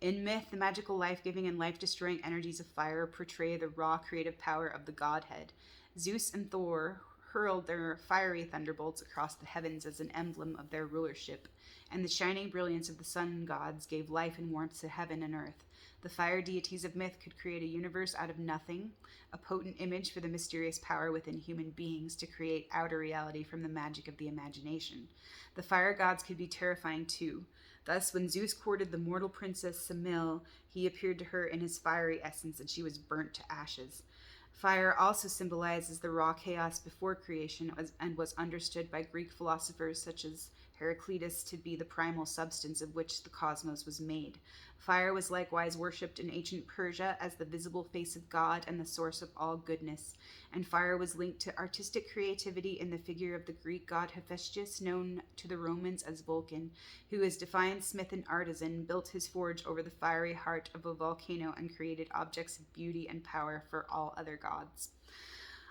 In myth, the magical life-giving and life-destroying energies of fire portray the raw creative power of the godhead. Zeus and Thor hurled their fiery thunderbolts across the heavens as an emblem of their rulership, and the shining brilliance of the sun gods gave life and warmth to heaven and earth. The fire deities of myth could create a universe out of nothing, a potent image for the mysterious power within human beings to create outer reality from the magic of the imagination. The fire gods could be terrifying too. Thus, when Zeus courted the mortal princess Semele, he appeared to her in his fiery essence, and she was burnt to ashes. Fire also symbolizes the raw chaos before creation and was understood by Greek philosophers such as Heraclitus to be the primal substance of which the cosmos was made. Fire was likewise worshipped in ancient Persia as the visible face of God and the source of all goodness, and fire was linked to artistic creativity in the figure of the Greek god Hephaestus, known to the Romans as Vulcan, who, as defined smith and artisan, built his forge over the fiery heart of a volcano and created objects of beauty and power for all other gods.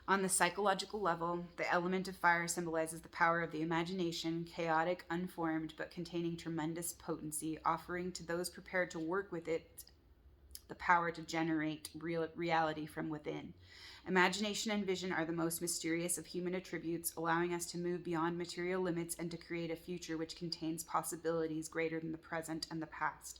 On the psychological level, the element of fire symbolizes the power of the imagination, chaotic, unformed, but containing tremendous potency, offering to those prepared to work with it the power to generate reality from within. Imagination and vision are the most mysterious of human attributes, allowing us to move beyond material limits and to create a future which contains possibilities greater than the present and the past.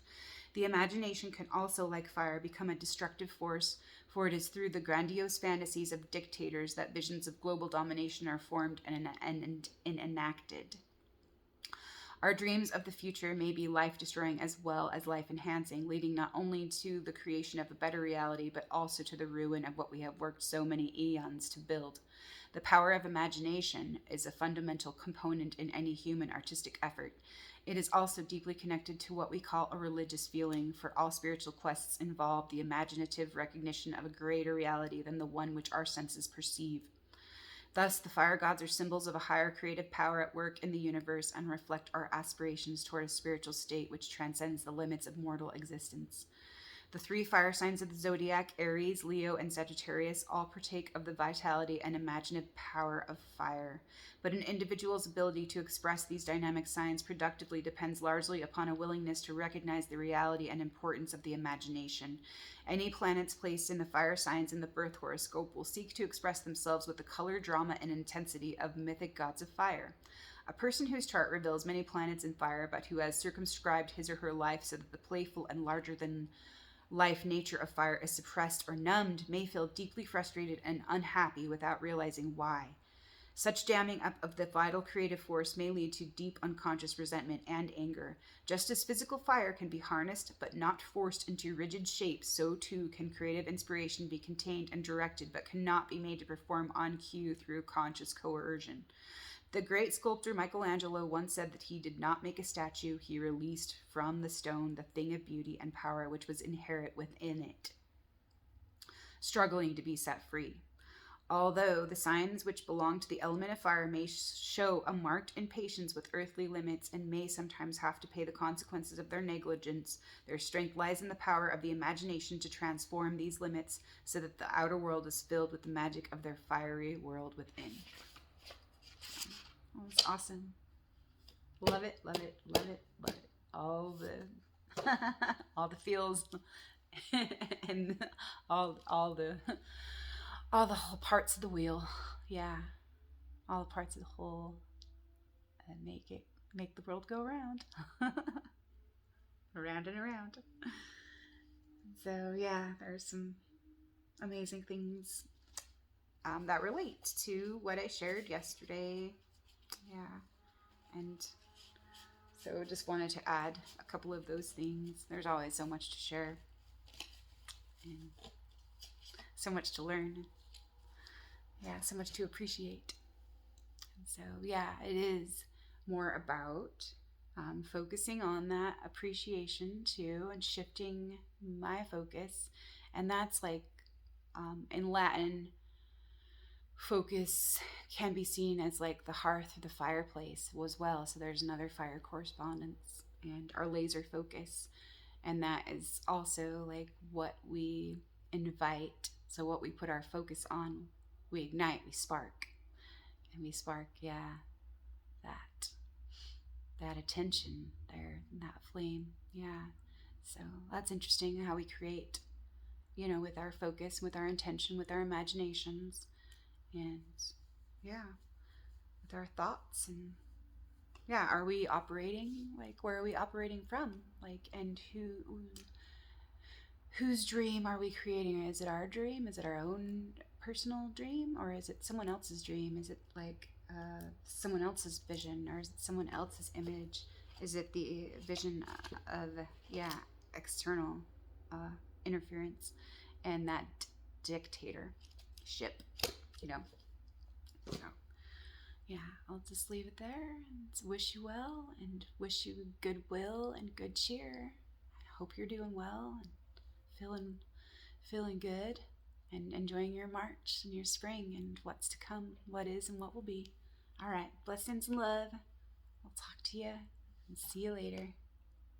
The imagination can also, like fire, become a destructive force, for it is through the grandiose fantasies of dictators that visions of global domination are formed and enacted. Our dreams of the future may be life-destroying as well as life-enhancing, leading not only to the creation of a better reality, but also to the ruin of what we have worked so many eons to build. The power of imagination is a fundamental component in any human artistic effort. It is also deeply connected to what we call a religious feeling, for all spiritual quests involve the imaginative recognition of a greater reality than the one which our senses perceive. Thus, the fire gods are symbols of a higher creative power at work in the universe and reflect our aspirations toward a spiritual state which transcends the limits of mortal existence. The three fire signs of the zodiac, Aries, Leo, and Sagittarius, all partake of the vitality and imaginative power of fire. But an individual's ability to express these dynamic signs productively depends largely upon a willingness to recognize the reality and importance of the imagination. Any planets placed in the fire signs in the birth horoscope will seek to express themselves with the color, drama, and intensity of mythic gods of fire. A person whose chart reveals many planets in fire, but who has circumscribed his or her life so that the playful and larger than life nature of fire is suppressed or numbed, may feel deeply frustrated and unhappy without realizing why. Such damming up of the vital creative force may lead to deep unconscious resentment and anger. Just as physical fire can be harnessed but not forced into rigid shapes, so too can creative inspiration be contained and directed but cannot be made to perform on cue through conscious coercion. The great sculptor Michelangelo once said that he did not make a statue, he released from the stone the thing of beauty and power which was inherent within it, struggling to be set free. Although the signs which belong to the element of fire may show a marked impatience with earthly limits and may sometimes have to pay the consequences of their negligence, their strength lies in the power of the imagination to transform these limits so that the outer world is filled with the magic of their fiery world within. Oh, it's awesome. Love it, love it, love it, love it. All the feels and all the whole parts of the wheel. Yeah. All the parts of the whole and make the world go around. Around and around. So yeah, there's some amazing things that relate to what I shared yesterday. Yeah. And so just wanted to add a couple of those things. There's always so much to share and so much to learn. Yeah, so much to appreciate. And so yeah, it is more about focusing on that appreciation too and shifting my focus. And that's like in Latin, focus can be seen as like the hearth or the fireplace as well. So there's another fire correspondence and our laser focus. And that is also like what we invite. So what we put our focus on, we ignite, we spark. And we spark, yeah, that. that attention there, that flame. Yeah. So that's interesting how we create, with our focus, with our intention, with our imaginations, and yeah, with our thoughts. And yeah, are we operating, like, where are we operating from? Like, and whose dream are we creating? Is it our dream? Is it our own personal dream? Or is it someone else's dream? Is it like someone else's vision? Or is it someone else's image? Is it the vision of, yeah, external interference and that dictatorship, you know? So, yeah, I'll just leave it there and wish you well and wish you goodwill and good cheer. I hope you're doing well and feeling good and enjoying your March and your spring and what's to come, what is and what will be. All right, blessings and love. I'll talk to you and see you later.